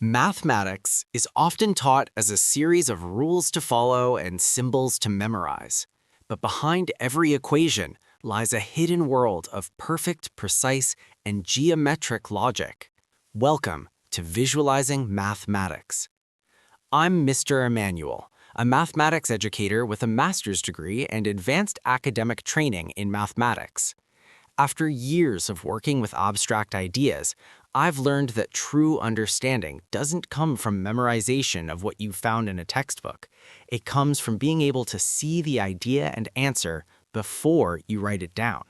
Mathematics is often taught as a series of rules to follow and symbols to memorize. But behind every equation lies a hidden world of perfect, precise, and geometric logic. Welcome to Visualizing Mathematics. I'm Mr. Emmanuel, a mathematics educator with a master's degree and advanced academic training in mathematics. After years of working with abstract ideas, I've learned that true understanding doesn't come from memorization of what you found in a textbook. It comes from being able to see the idea and answer before you write it down.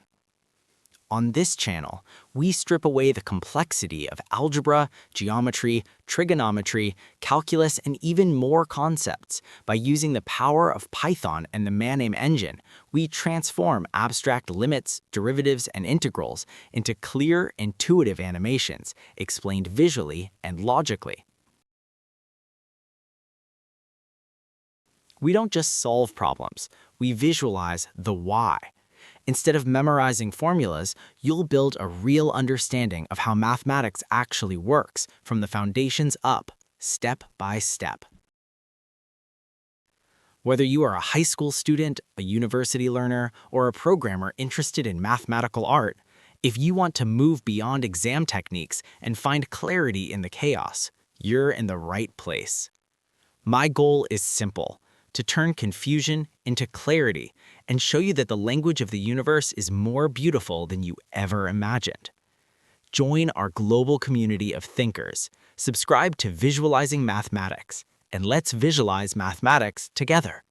On this channel, we strip away the complexity of algebra, geometry, trigonometry, calculus, and even more concepts. By using the power of Python and the Manim engine, we transform abstract limits, derivatives, and integrals into clear, intuitive animations, explained visually and logically. We don't just solve problems, we visualize the why. Instead of memorizing formulas, you'll build a real understanding of how mathematics actually works from the foundations up, step by step. Whether you are a high school student, a university learner, or a programmer interested in mathematical art, if you want to move beyond exam techniques and find clarity in the chaos, you're in the right place. My goal is simple: to turn confusion into clarity and show you that the language of the universe is more beautiful than you ever imagined. Join our global community of thinkers, subscribe to Visualizing Mathematics, and let's visualize mathematics together.